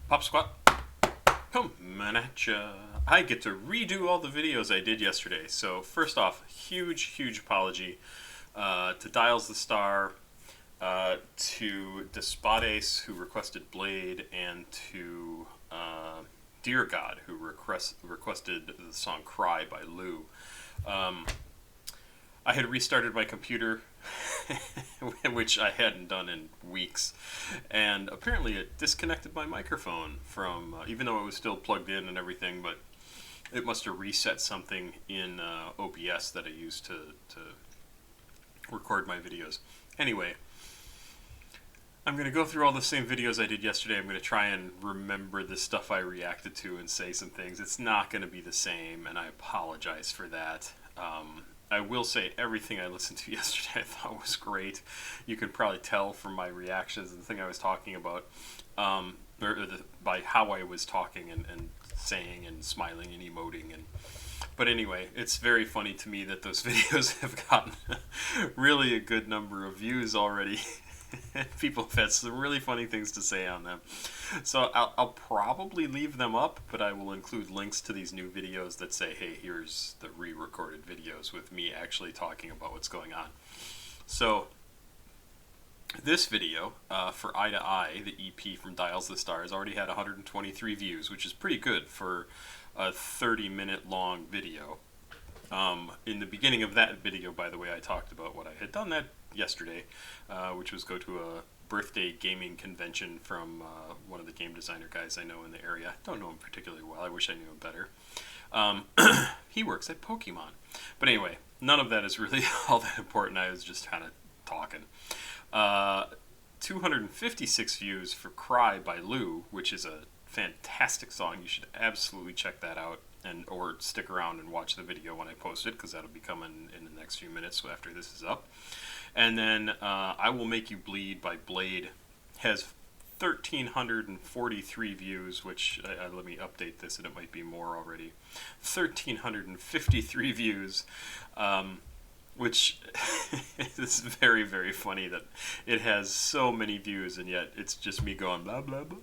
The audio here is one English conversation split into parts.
Pop Squat, coming at ya. I get to redo all the videos I did yesterday. So first off, huge apology to Dialsthestar, to Despotes, who requested Blade, and to Dear God, who requested the song Cry by Lou. I had restarted my computer, which I hadn't done in weeks, and apparently it disconnected my microphone from, even though it was still plugged in and everything, but it must have reset something in OBS that I use to record my videos. Anyway, I'm going to go through all the same videos I did yesterday. I'm going to try and remember the stuff I reacted to and say some things. It's not going to be the same, and I apologize for that. I will say everything I listened to yesterday I thought was great. You could probably tell from my reactions and the thing I was talking about, by how I was talking and saying and smiling and emoting. But anyway, it's very funny to me that those videos have gotten really a good number of views already. People have had some really funny things to say on them. So I'll probably leave them up, but I will include links to these new videos that say, hey, here's the re-recorded videos with me actually talking about what's going on. So this video, for Eye to Eye, the EP from Dialsthestar, has already had 123 views, which is pretty good for a 30-minute long video. In the beginning of that video, by the way, I talked about what I had done that yesterday, which was go to a birthday gaming convention from one of the game designer guys I know in the area. Don't know him particularly well. I wish I knew him better. He works at Pokemon. But anyway, none of that is really all that important. I was just kind of talking. 256 views for Cry by Lou, which is a fantastic song. You should absolutely check that out, or stick around and watch the video when I post it, because that'll be coming in the next few minutes after this is up. And then I Will Make You Bleed by Blade has 1,343 views, which, let me update this and it might be more already. 1,353 views, which is very funny that it has so many views and yet it's just me going blah blah blah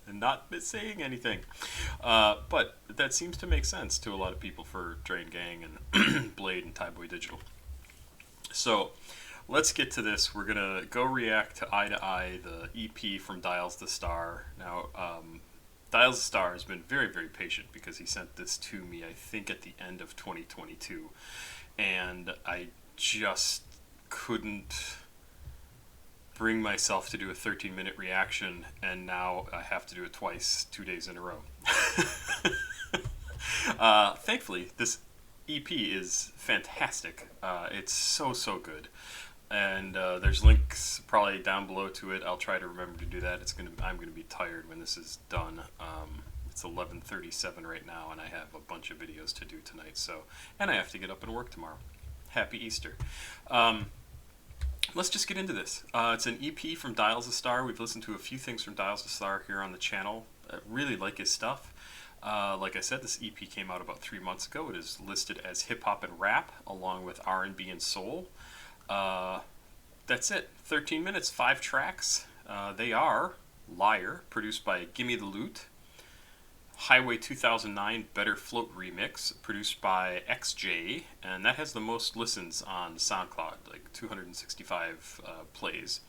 and not saying anything. But that seems to make sense to a lot of people for Drain Gang and Blade and Thai Boy Digital. So let's get to this. We're going to go react to Eye to Eye, the EP from Dialsthestar. Now, Dialsthestar has been very patient because he sent this to me, I think, at the end of 2022. And I just couldn't bring myself to do a 13-minute reaction, and now I have to do it twice, 2 days in a row. Thankfully, this EP is fantastic. It's so good, and there's links probably down below to it. I'll try to remember to do that. I'm gonna be tired when this is done. It's 11:37 right now, and I have a bunch of videos to do tonight. And I have to get up and work tomorrow. Happy Easter. Let's just get into this. It's an EP from Dialsthestar. We've listened to a few things from Dialsthestar here on the channel. I really like his stuff. Like I said, this EP came out about 3 months ago. It is listed as hip-hop and rap, along with R&B and soul. That's it. 13 minutes, 5 tracks. They are Liar, produced by Gimmitheloot. Highway 2009 Better Float Remix, produced by Xjay, and that has the most listens on SoundCloud, like 265 plays.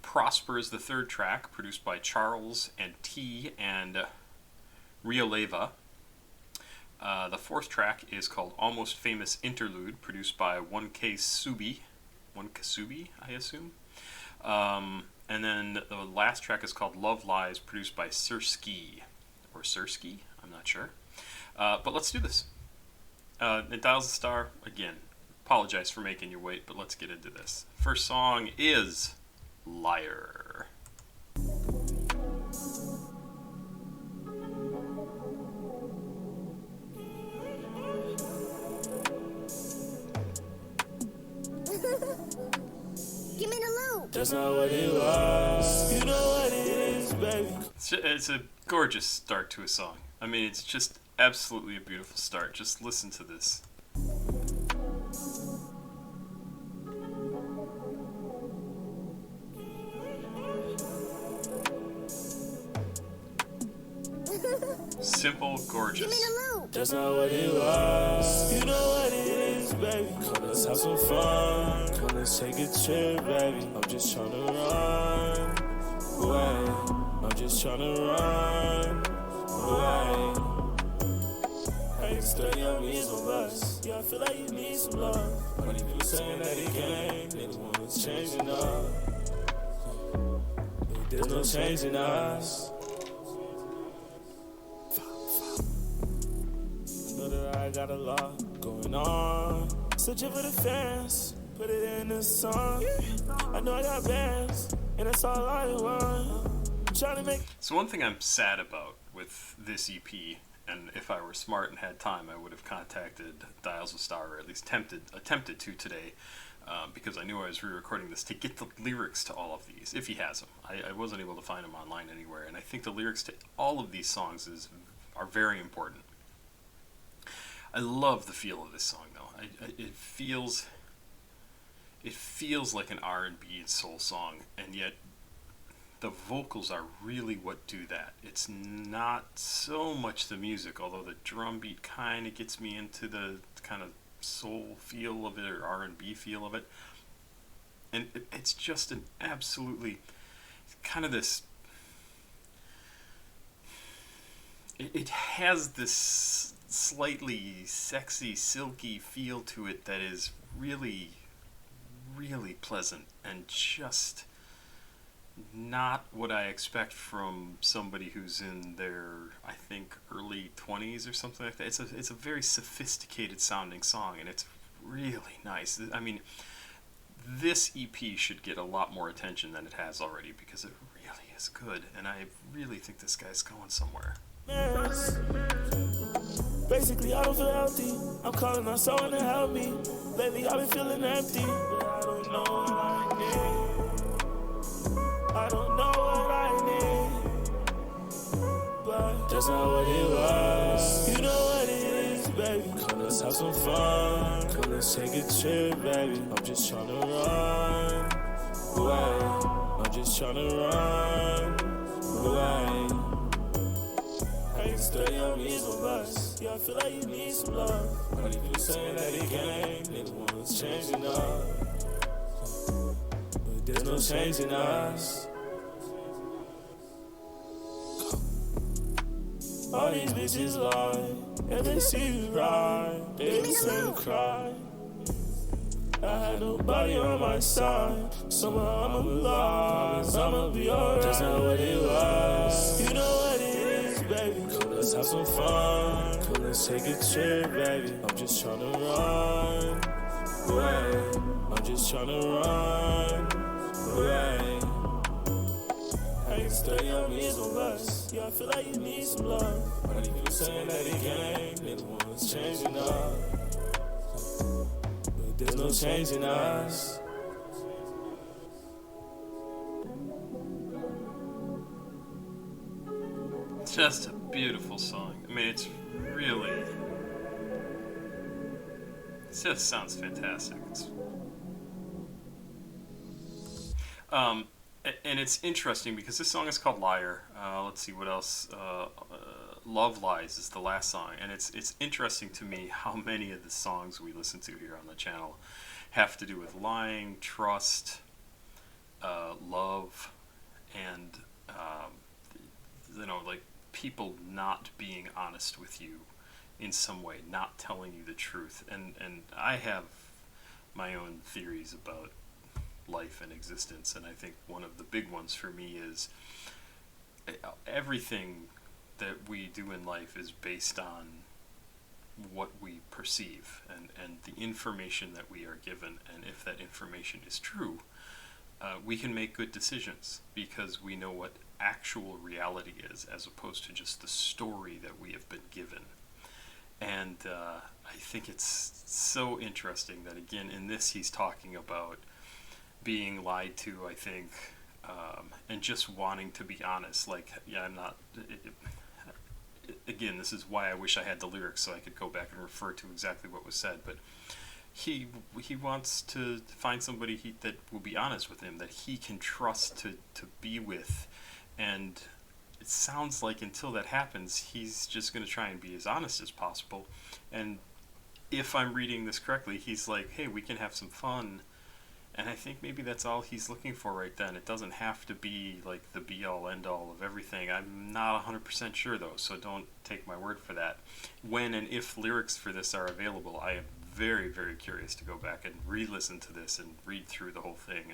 Prosper is the third track, produced by Charles and T3e Rioleyva. The fourth track is called Almost Famous Interlude, produced by 1Ksubi, I assume. And then the last track is called Love Lies, produced by Sirski. Or Sirski, I'm not sure. But let's do this. Dialsthestar, again, apologize for making you wait, but let's get into this. First song is Liar. Give me the loot. That's not what it was. You know what it is, baby. It's a gorgeous start to a song. I mean, it's just absolutely a beautiful start. Just listen to this. Simple, gorgeous. Gimmitheloot. That's not what it was. You know what it is, baby. Come, let's have some fun. Come, let's take a trip, baby. I'm just tryna run away. I'm just tryna run away. I ain't studying on me some bus. Yeah, I feel like you need some love. Funny people saying that it can't. They the ones changing up. There's no changing us. Know that I got a lot going on. Searching for the fans, put it in the song. I know I got bands, and that's all I want. Trying to make. So one thing I'm sad about with this EP, and if I were smart and had time, I would have contacted Dialsthestar, or at least attempted to today, because I knew I was re-recording this, to get the lyrics to all of these, if he has them. I wasn't able to find them online anywhere, and I think the lyrics to all of these songs are very important. I love the feel of this song, though. It feels like an R&B and soul song, and yet the vocals are really what do that. It's not so much the music, although the drum beat kind of gets me into the kind of soul feel of it, or R&B feel of it. And it's just an absolutely kind of this... It has this slightly sexy, silky feel to it that is really, really pleasant, and just not what I expect from somebody who's in their, I think, early 20s or something like that. It's a very sophisticated sounding song, and it's really nice. I mean, this EP should get a lot more attention than it has already, because it really is good, and I really think this guy's going somewhere. Basically, I don't feel healthy. I'm calling on someone to help me. Lately, I've been feeling empty, but I don't know what I need. I don't know what I need, but that's not what it was. You know what it is, baby. Come, let's have some fun. Come, let's take a trip, baby. I'm just tryna run away. I'm just tryna run away. Study on me some bus. Yeah, I feel like you need some love. Funny people saying that it can't. They the ones changing up, but there's no changing us. All these bitches lie, and they see you ride. They be saying to cry. I had nobody on my side. Somehow I'm alive. I'ma be alright. That's not what it was. You know what it is, baby. Let's have some fun. Come, let's take a trip, baby. I'm just tryna run away. I'm just tryna run away. I ain't studying on me some bus. Yeah, I feel like you need some love. Funny people saying that it can't. They the ones changing up, but there's no changing us. Just a beautiful song. I mean, it just sounds fantastic. And it's interesting because this song is called Liar. Let's see what else. Love Lies is the last song, and it's interesting to me how many of the songs we listen to here on the channel have to do with lying, trust, love, and like people not being honest with you in some way, not telling you the truth. And I have my own theories about life and existence, and I think one of the big ones for me is everything that we do in life is based on what we perceive and the information that we are given, and if that information is true, we can make good decisions because we know what actual reality is, as opposed to just the story that we have been given. And I think it's so interesting that, again, in this he's talking about being lied to, I think, and just wanting to be honest. Like, yeah, I'm not... Again, this is why I wish I had the lyrics so I could go back and refer to exactly what was said, but he wants to find somebody that will be honest with him, that he can trust to be with, and it sounds like until that happens, he's just going to try and be as honest as possible. And if I'm reading this correctly, he's like, hey, we can have some fun. And I think maybe that's all he's looking for right then. It doesn't have to be like the be-all, end-all of everything. I'm not 100% sure, though, so don't take my word for that. When and if lyrics for this are available, I am very, very curious to go back and re-listen to this and read through the whole thing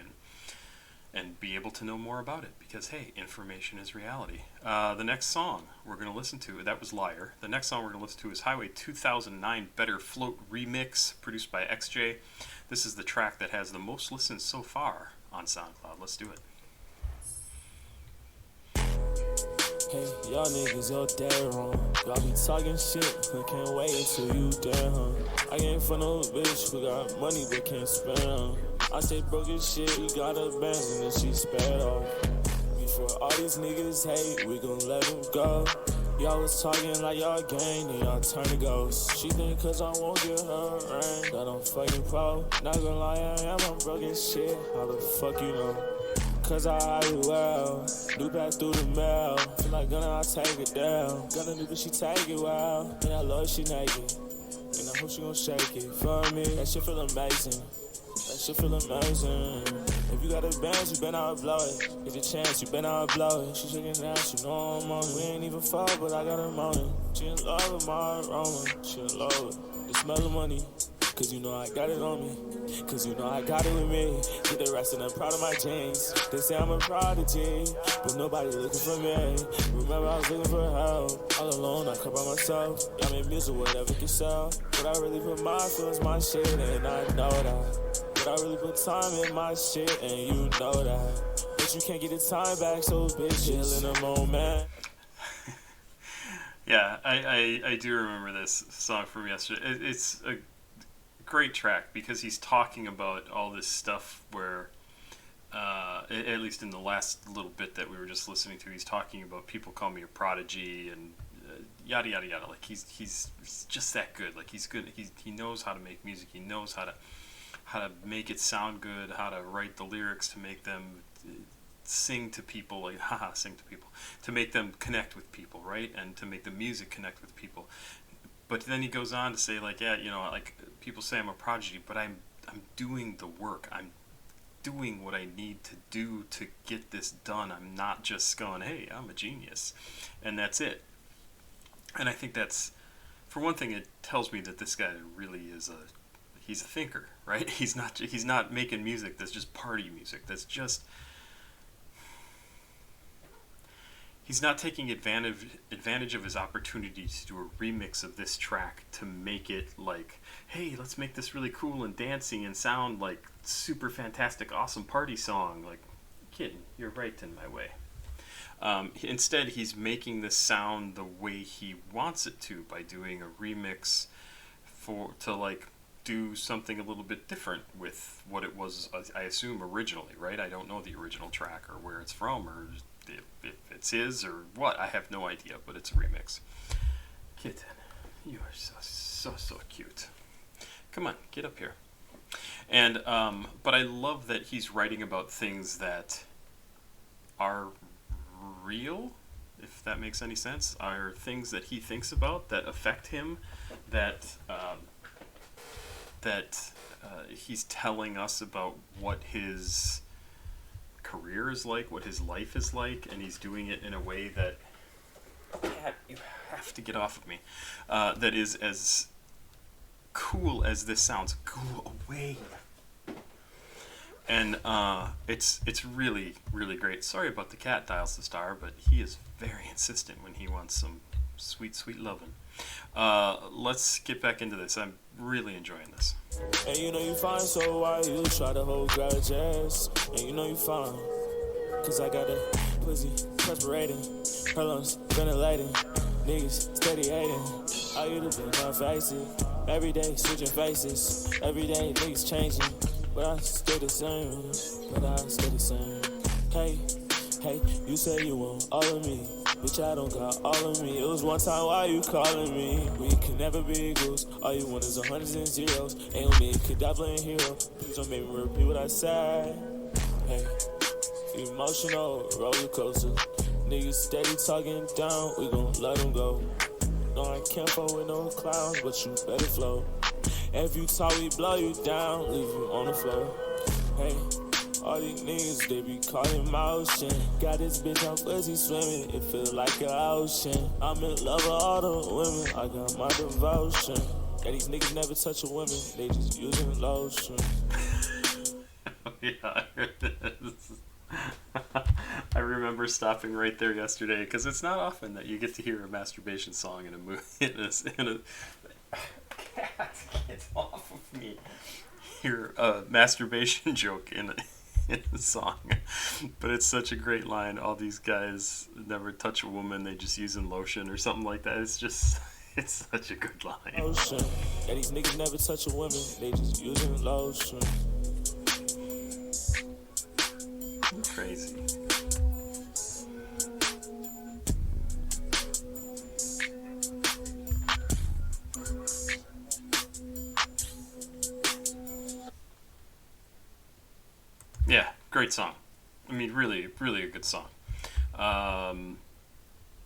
and be able to know more about it. Because, hey, information is reality. The next song we're going to listen to, that was Liar. The next song we're going to listen to is Highway 2009 Better Float Remix, produced by Xjay. This is the track that has the most listens so far on SoundCloud. Let's do it. Hey, y'all niggas all dead wrong. Y'all be talking shit, but can't wait until you dead, huh? I ain't for no bitch who got money but can't spend. I stay broke as shit, we got a Benz and she sped off. Before all these niggas hate, we gon' let them go. Y'all was talking like y'all gang, then y'all turn to ghosts. She think cause I won't give her a ring, that I'm fucking pro. Not gonna lie, I am, I'm broke as shit. How the fuck you know? Cause I hide it well. New back through the mail. Feel like gonna, I take it down. Gonna do, but she take it well. And I love she naked. And I hope she gon' shake it for me. That shit feel amazing. That shit feel amazing. If you got a band, you better not blow it. Get a chance, you better not blow it. She shaking ass, you know I'm on it. We ain't even fuck, but I got her moaning. She in love with my aroma. She in love with the smell of money. Cause you know I got it on me. Cause you know I got it with me. Get the rest and I'm proud of my jeans. They say I'm a prodigy, but nobody looking for me. Remember I was looking for help. All alone, I come by myself. Y'all make music, whatever can sell. But I really put my feelings, my shit, and I know that. But I really put time in my shit, and you know that. But you can't get the time back, so bitch, chill in a moment. Yeah, I do remember this song from yesterday. It's a great track because he's talking about all this stuff where, at least in the last little bit that we were just listening to, he's talking about people call me a prodigy and yada yada yada. Like he's just that good. Like he's good. He knows how to make music. He knows how to make it sound good. How to write the lyrics to make them sing to people. Like sing to people, to make them connect with people, right? And to make the music connect with people. But then he goes on to say, like, yeah, you know, like, people say I'm a prodigy, but I'm doing the work. I'm doing what I need to do to get this done. I'm not just going, hey, I'm a genius, and that's it. And I think that's, for one thing, it tells me that this guy really is he's a thinker, right? He's not making music that's just party music. That's just, he's not taking advantage of his opportunity to do a remix of this track to make it like, hey, let's make this really cool and dancing and sound like super fantastic, awesome party song. Like, kidding, you're right in my way. Instead, he's making this sound the way he wants it to by doing a remix to like do something a little bit different with what it was, I assume, originally, right? I don't know the original track or where it's from or if it's his or what, I have no idea, but it's a remix. Kitten, you are so cute. Come on, get up here. And but I love that he's writing about things that are real, if that makes any sense, are things that he thinks about that affect him, that he's telling us about what his career is like, what his life is like, and he's doing it in a way that, Cat, you have to get off of me, that is as cool as this sounds. Go away. And it's really, really great. Sorry about the cat, Dialsthestar, but he is very insistent when he wants some sweet, sweet loving. Let's get back into this. I'm really enjoying this. And you know you fine, so why you try to hold grudges? And you know you fine, cause I got a pussy perspirating, her lungs ventilating, niggas steady hating. All you do is my faces, every day switching faces, every day niggas changing, but I stay the same, Hey, you say you want all of me, bitch, I don't got all of me. It was one time, why you calling me? We can never be equals. All you want is 100s and zeros. Ain't on me, could die playing hero. Please don't make me repeat what I said. Hey, emotional roller coaster. Niggas steady talking down, we gon' let them go. No, I can't fuck with no clowns, but you better flow. If you talk, we blow you down, leave you on the floor. Hey, all these niggas, they be calling motion. Got this bitch on fuzzy swimming, it feel like an ocean. I'm in love with all the women, I got my devotion. Yeah, these niggas never touch a woman, they just using lotion. Yeah, I heard this. I remember stopping right there yesterday because it's not often that you get to hear a masturbation song in a movie. Cat, get off of me! Hear a masturbation joke in a song, but it's such a great line. All these guys never touch a woman; they just using lotion or something like that. It's just, it's such a good line. Lotion. Yeah, these niggas never touch a woman; they just using lotion. Crazy. Yeah, great song. I mean, really, really a good song.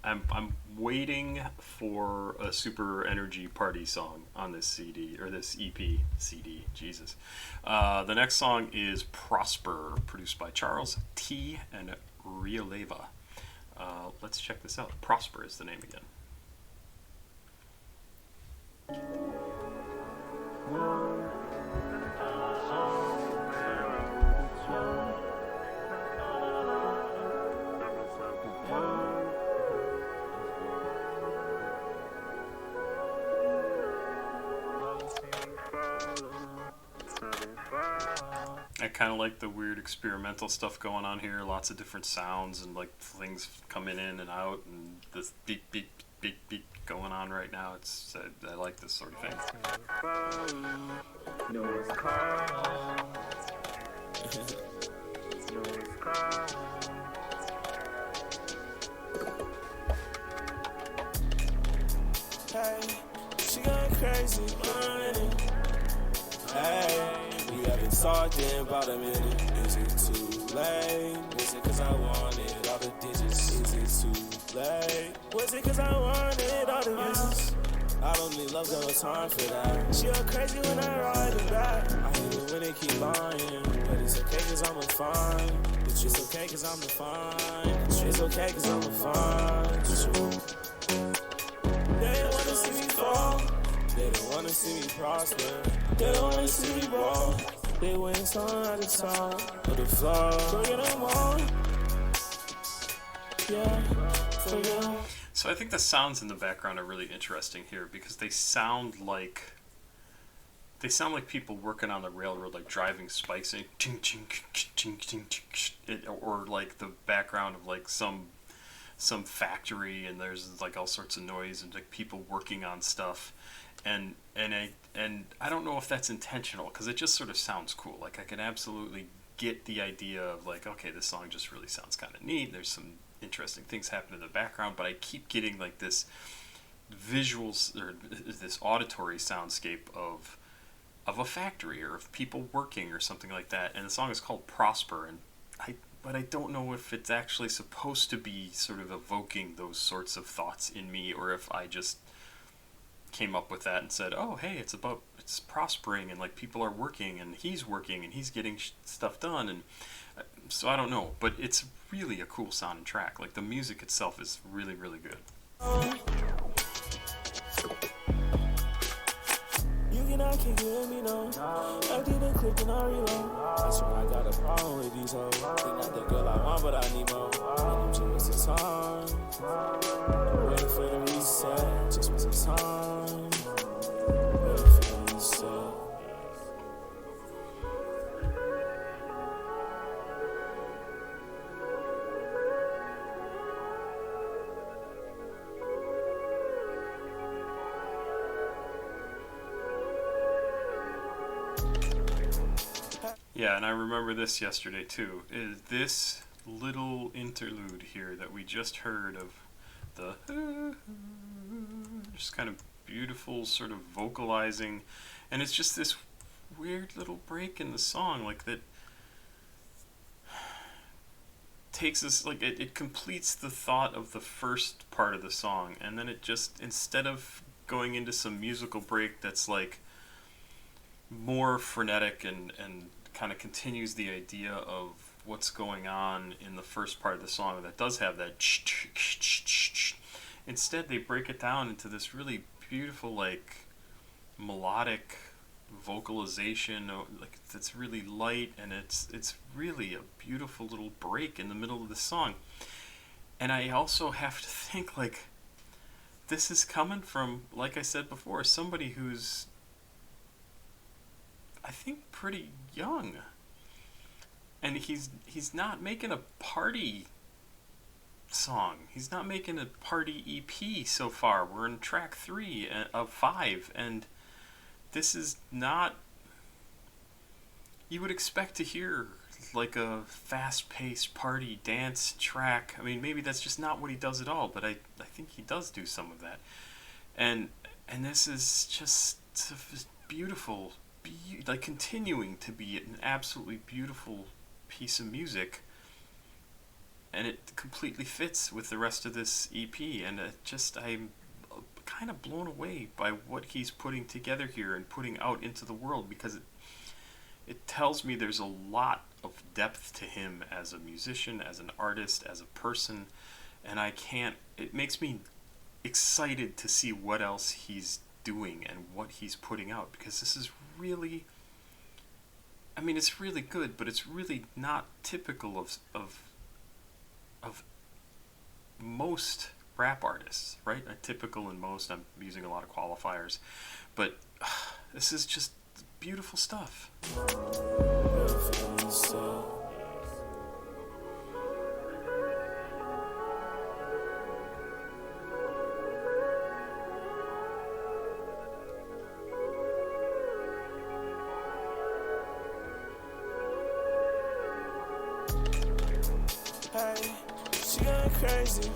I'm waiting for a super energy party song on this CD or this EP CD. Jesus. The next song is Prosper, produced by T3e Rioleyva. Let's check this out. Prosper is the name again. I kind of like the weird experimental stuff going on here. Lots of different sounds and like things coming in and out, and this beep beep beep beep going on right now. It's I like this sort of thing. Hey, she going crazy, hey, we haven't talked in about a minute. Is it too late? Was it cause I wanted all the digits? Is it too late? Was it cause I wanted all the digits? I don't need love, got no time for that. She go crazy when I ride it back. I hate it when they keep lying, but it's okay cause I'm fine. It's okay cause I'm fine. It's okay cause I'm fine. They don't wanna see me fall. They don't wanna see me prosper. They don't wanna see me ball. They win song at the top of the floor. Forget them all. Yeah, forget them. So I think the sounds in the background are really interesting here because they sound like people working on the railroad, like driving spikes and or like the background of like some factory, and there's like all sorts of noise and like people working on stuff, and I don't know if that's intentional because it just sort of sounds cool. Like I can absolutely get the idea of like, okay, this song just really sounds kind of neat. There's some interesting things happening in the background, but I keep getting like this visuals or this auditory soundscape of a factory or of people working or something like that. And the song is called Prosper, and but I don't know if it's actually supposed to be sort of evoking those sorts of thoughts in me, or if I just came up with that and said, oh, hey, it's prospering, and like people are working and he's getting stuff done. And so I don't know, but it's really a cool sounding track. Like the music itself is really, really good. I can't get me no. I didn't click and I reload. That's why I got a problem with these hoes. They not the girl I want, but I need more. And I'm just wasting time. Waiting for the reset. Just wasting time. Waiting for the reset. Yeah, and I remember this yesterday too. Is this little interlude here that we just heard of the just kind of beautiful sort of vocalizing, and it's just this weird little break in the song like that takes us, like, it completes the thought of the first part of the song, and then it just, instead of going into some musical break that's like more frenetic and kind of continues the idea of what's going on in the first part of the song that does have that instead they break it down into this really beautiful, like, melodic vocalization, like, that's really light, and it's really a beautiful little break in the middle of the song. And I also have to think, like, this is coming from, like I said before, somebody who's, I think, pretty young. And he's not making a party song. He's not making a party EP so far. We're in track 3 of 5, and this is not... You would expect to hear, like, a fast-paced party dance track. I mean, maybe that's just not what he does at all, but I think he does do some of that. And this is just beautiful, like, continuing to be an absolutely beautiful piece of music, and it completely fits with the rest of this EP, and I'm kind of blown away by what he's putting together here and putting out into the world, because it tells me there's a lot of depth to him as a musician, as an artist, as a person, and it makes me excited to see what else he's doing and what he's putting out, because this is really, I mean, it's really good, but it's really not typical of most rap artists, right? Typical in most, I'm using a lot of qualifiers, but this is just beautiful stuff. Hey, she going crazy,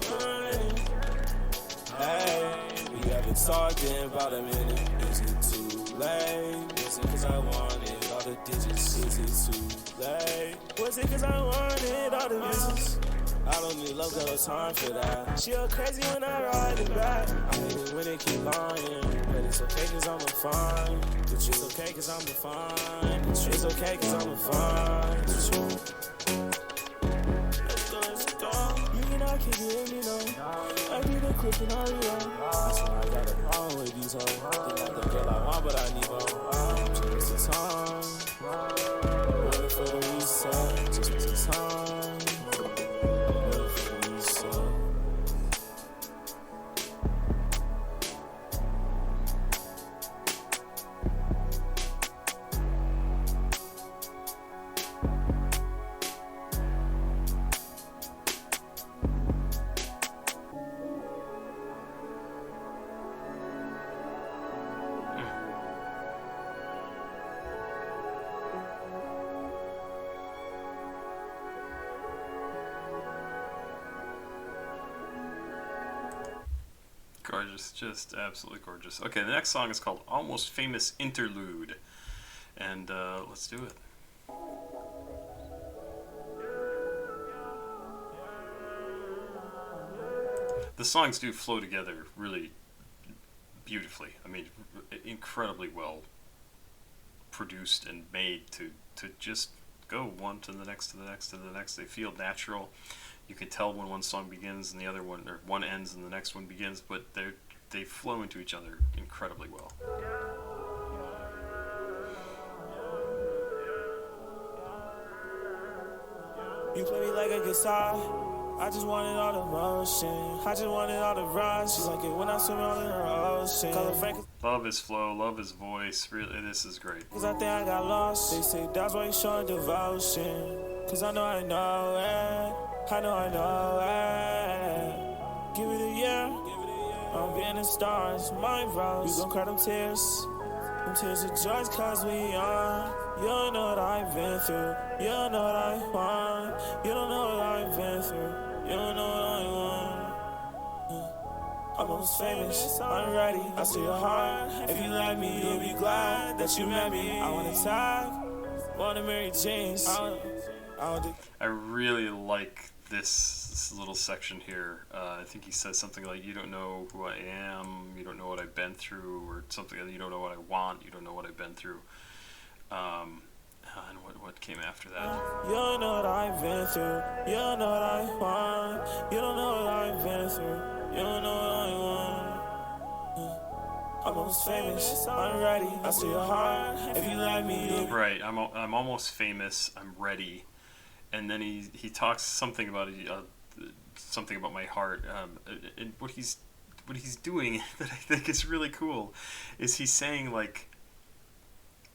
hey, we haven't talked in about a minute. Is it too late? Was it cause I wanted all the digits? Is it too late? Was it cause I wanted all the digits? I don't need love, got no time for that. She go crazy when I ride it back. I hate it when it keep lying, but it's okay cause I'm fine. The truth okay cause I'm fine. It's okay cause I'm fine. The truth. I can't get me, no. I need a clip and I reload. That's why I got a problem with these hoes. They like the girl I want, but I need more. Just the time. Waiting for the reset. Just the time. Waiting for the reset. Gorgeous, just absolutely gorgeous. Okay, the next song is called Almost Famous Interlude, and let's do it. The songs do flow together really beautifully. I mean, incredibly well produced and made to just go one to the next to the next to the next. They feel natural. You can tell when one song begins and the other one, or one ends and the next one begins, but they flow into each other incredibly well. You play me like a guitar. I just wanted all the motion. I just wanted all the rush. She's like it when I swim all in her ocean. Call her Frank. Love his flow, love his voice. Really, this is great. Cause I think I got lost. They say that's why you showing devotion. Cause I know it. I know it. Give it a year. I'm being the stars. My rose. You gon' cry them tears. Them tears of joy cause we are. You don't know what I've been through. You don't know what I want. You don't know what I've been through. You don't know what I want. I'm almost famous. I'm ready. I see your heart. If you like me, you'll be glad that you met me. I wanna talk. Wanna marry James. I really like this little section here. I think he says something like, "You don't know who I am. You don't know what I've been through," or something. You don't know what I want. You don't know what I've been through. And what came after that? You don't know what I've been through. You don't know what I want. You don't know what I've been through. You don't know what I want. I'm almost famous. I'm ready. I see your heart. If you let me. Right. I'm almost famous. I'm ready. And then he talks something about my heart. And what he's doing that I think is really cool is he's saying, like,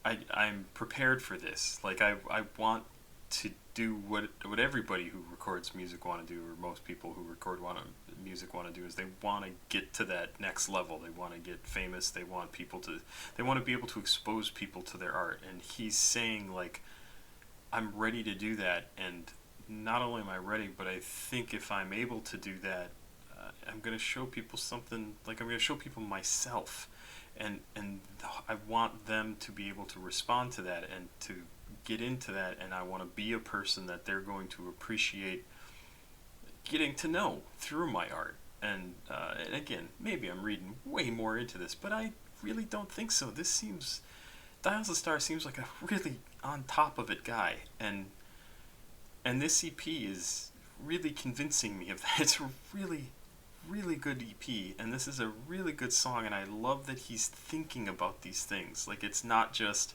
I'm prepared for this. Like, I want to do what everybody who records music want to do, or most people who record music want to do, is they want to get to that next level. They want to get famous. They want to be able to expose people to their art. And he's saying, like, I'm ready to do that. And not only am I ready, but I think if I'm able to do that, I'm going to show people something. Like, I'm going to show people myself. And I want them to be able to respond to that and to get into that, and I want to be a person that they're going to appreciate getting to know through my art. And again, maybe I'm reading way more into this, but I really don't think so. Dialsthestar seems like a really on top of it guy, and this EP is really convincing me of that. It's a really good EP, and this is a really good song, and I love that he's thinking about these things. Like, it's not just,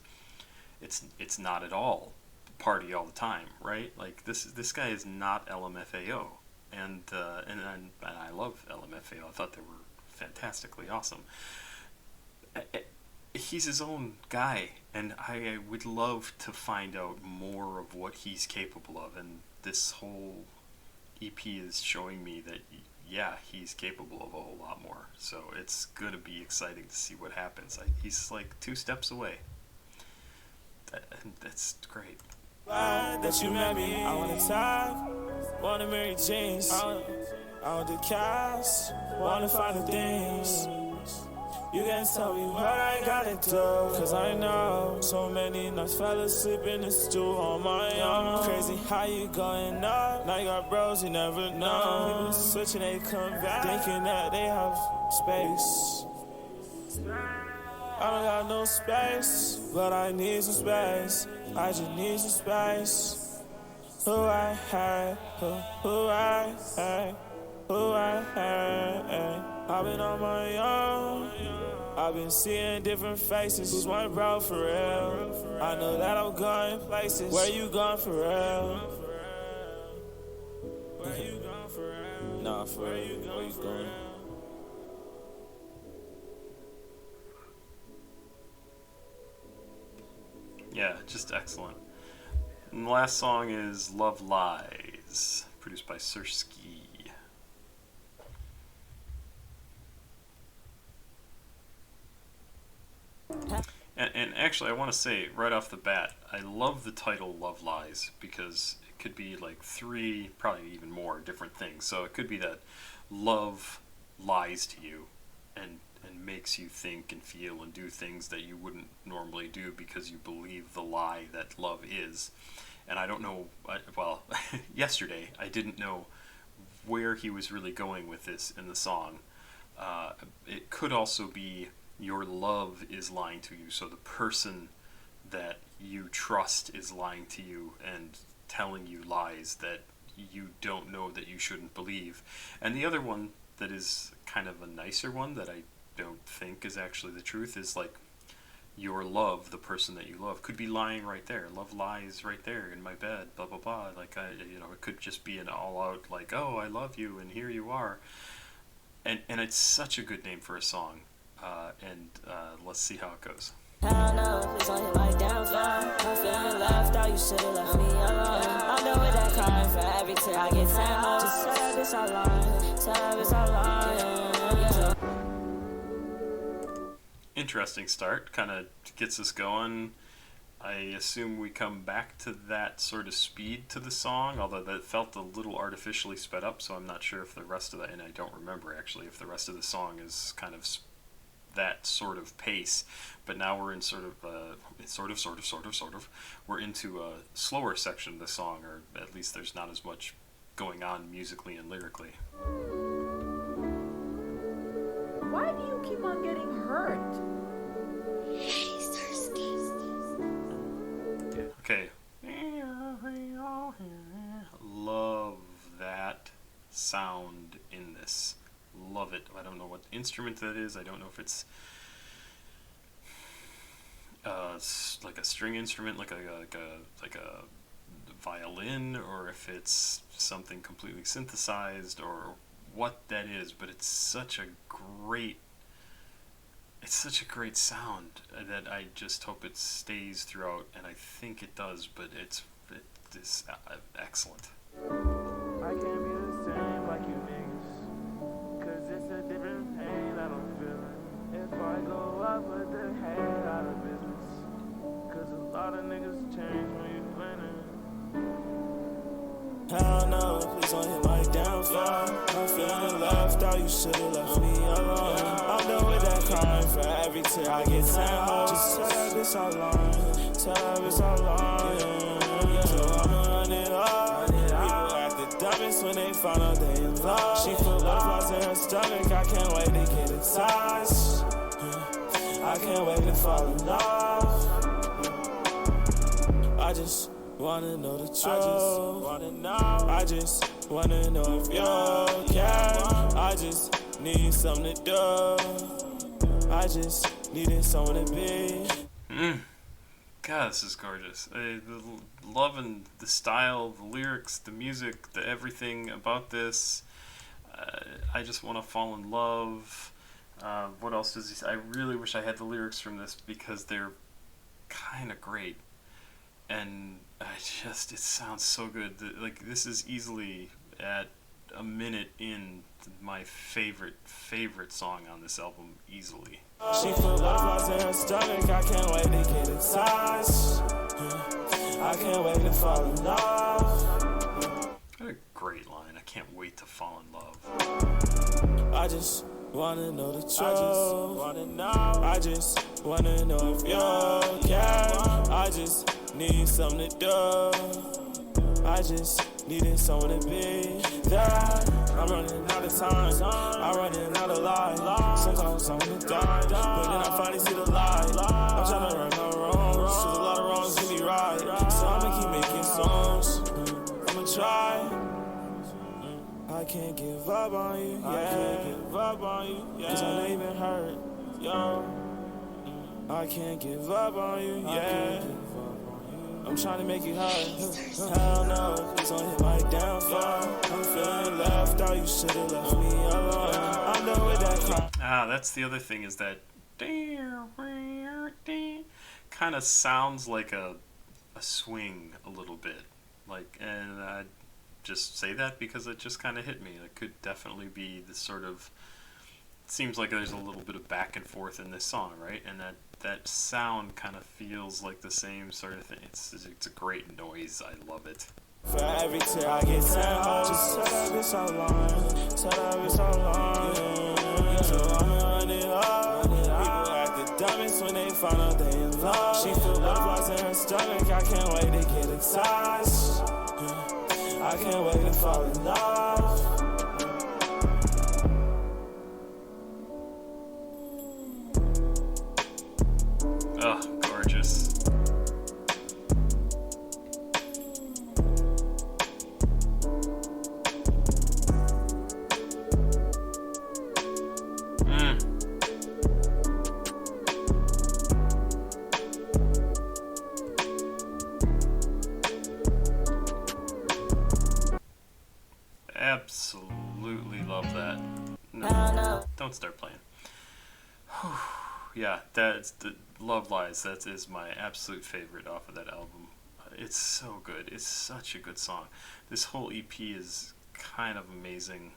it's not at all party all the time, right? Like, this guy is not LMFAO, and I love LMFAO. I thought they were fantastically awesome. He's his own guy, and I would love to find out more of what he's capable of, and this whole EP is showing me that, yeah, he's capable of a whole lot more. So it's going to be exciting to see what happens. He's like 2 steps away. That's great. That you met me. I want to talk, want to marry jeans. I want the cash, want to find the things. You can't tell me what I gotta do, cause I know so many nice fellas sleep in the stool on my own. Crazy how you going up, now you got bros you never know. People switching, they come back, thinking that they have space. I don't got no space, but I need some space. I just need some space. Who I had, who I had, who I had. I've been on my own. I've been seeing different faces. Who's my bro for real? I know that I'm going places. Where you going for real? Where you going for real? Nah, for real. Where you going? Yeah, just excellent. And the last song is Love Lies, produced by Sirski. And actually, I want to say right off the bat, I love the title Love Lies, because it could be like 3, probably even more different things. So it could be that love lies to you and makes you think and feel and do things that you wouldn't normally do because you believe the lie that love is. And I don't know, well, yesterday I didn't know where he was really going with this in the song. It could also be your love is lying to you, so the person that you trust is lying to you and telling you lies that you don't know that you shouldn't believe. And the other one that is kind of a nicer one that I don't think is actually the truth is like your love, the person that you love, could be lying right there. Love lies right there in my bed, blah blah blah. Like, it could just be an all-out like, oh, I love you and here you are. And it's such a good name for a song. Let's see how it goes. Hell no, please don't hit my downfall. I'm feeling left out, you should've left me alone. I'm done with that crying for every tear I get 10 more. Just tell that bitch I lied, tell that bitch I lied. Interesting start, kind of gets us going. I assume we come back to that sort of speed to the song, although that felt a little artificially sped up, so I'm not sure if the rest of that, and I don't remember actually, if the rest of the song is kind of that sort of pace. But now we're in sort of, we're into a slower section of the song, or at least there's not as much going on musically and lyrically. Why do you keep on getting hurt? Okay. Love that sound in this. Love it. I don't know what instrument that is. I don't know if it's like a string instrument, like a violin, or if it's something completely synthesized, or what that is. But it's such a great sound that I just hope it stays throughout, and I think it does. But it's excellent. I can't be the same like you niggas, 'cause it's a different pain that I'm feeling. If I go up, put the hate out of business, 'cause a lot of niggas change when you winning. Hell no, please don't hit my downfall. I'm feeling left out, you should've left me alone. I'm done with that crying, for every tear I get sent home. Just tell her this all lying, tell her it's all lying. So I'ma run it up. People act the dumbest when they find out they in love. She feel butterflies in her stomach, I can't wait to get inside. I can't wait to fall in love. I just wanna know the truth. I just wanna know if you're okay. I just need something to do. I just needed someone to be. God, this is gorgeous. Loving the style, the lyrics, the music, the everything about this. I just want to fall in love. What else does he say? I really wish I had the lyrics from this because they're kind of great. And it sounds so good. Like, this is easily at a minute in my favorite song on this album, easily. She feel butterflies in her stomach, I can't wait to get inside. I can't wait to fall in love. What a great line. I can't wait to fall in love. I just wanna know the truth. I just wanna know if you're okay. I just need something to do. I just needed someone to be there. I'm running out of time. I'm running out of light. Sometimes I'm gonna die, but then I finally see the light. I'm trying to right my wrongs. There's a lot of wrongs to be right. So I'ma keep making songs. I'ma try. I can't give up on you, yeah. I can't give up on you, yeah. 'Cause I know you've been hurt, yo. I can't give up on you, yeah. I'm trying to make you hurt. Hell no, please don't hit my downfall. I'm feeling left out, you should've left me alone. I'm done with that cry. That's the other thing, is that kind of sounds like a swing a little bit. Like, and I just say that because it just kind of hit me. It could definitely be this sort of, it seems like there's a little bit of back and forth in this song, right? And that sound kind of feels like the same sort of thing. It's a great noise. I love it. For every tear I get sent home. Just tell her it's all lying. Tell her it's all lying. So I'ma run it up. People act the dumbest when they find out they in love. She feel butterflies in her stomach, I can't wait to get inside. I can't wait to fall in love. Oh, gorgeous. Absolutely love that. No, don't start playing. Yeah, that's the Love Lies. That is my absolute favorite off of that album. It's so good. It's such a good song. This whole EP is kind of amazing.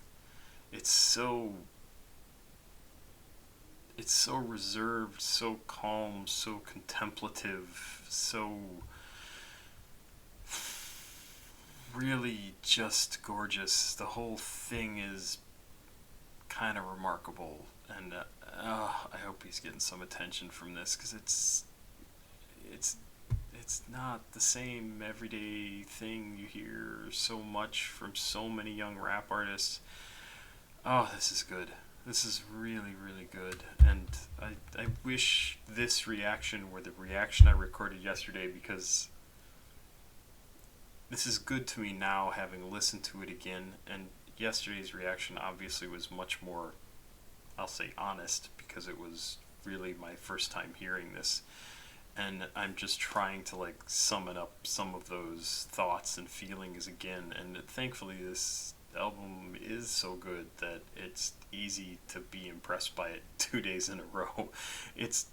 It's so reserved, so calm, so contemplative, so really just gorgeous. The whole thing is kind of remarkable, and I hope he's getting some attention from this, because it's It's not the same everyday thing you hear so much from so many young rap artists. Oh, this is good. This is really, really good. And I wish this reaction were the reaction I recorded yesterday, because this is good to me now, having listened to it again. And yesterday's reaction obviously was much more, I'll say, honest, because it was really my first time hearing this. And I'm just trying to like summon up some of those thoughts and feelings again. And thankfully this album is so good that it's easy to be impressed by it 2 days in a row. It's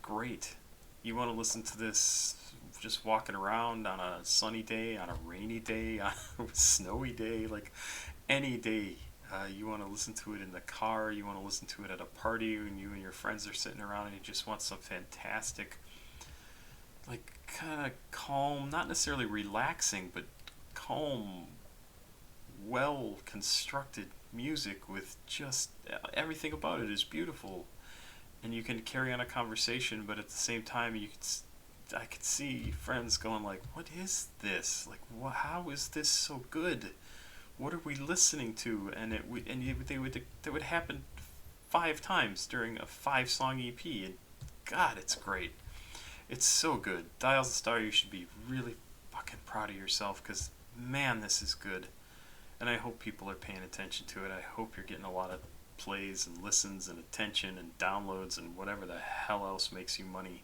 great. You want to listen to this just walking around on a sunny day, on a rainy day, on a snowy day, like any day. You want to listen to it in the car, you want to listen to it at a party when you and your friends are sitting around and you just want some fantastic, like, kind of calm, not necessarily relaxing, but calm, well-constructed music with just everything about it is beautiful. And you can carry on a conversation, but at the same time, I could see friends going like, what is this? Like, how is this so good? What are we listening to? And that would happen 5 times during a 5-song EP. And God, it's great. It's so good. Dialsthestar, you should be really fucking proud of yourself, because man, this is good. And I hope people are paying attention to it. I hope you're getting a lot of plays and listens and attention and downloads and whatever the hell else makes you money.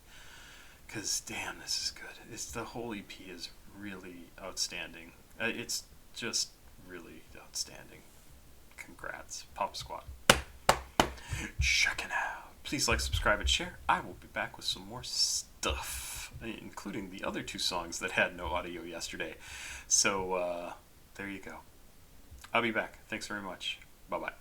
Because damn, this is good. The whole EP is really outstanding. It's just really outstanding. Congrats, papasquatjon. Check it out. Please like, subscribe, and share. I will be back with some more stuff, including the other 2 songs that had no audio yesterday. So there you go. I'll be back. Thanks very much. Bye-bye.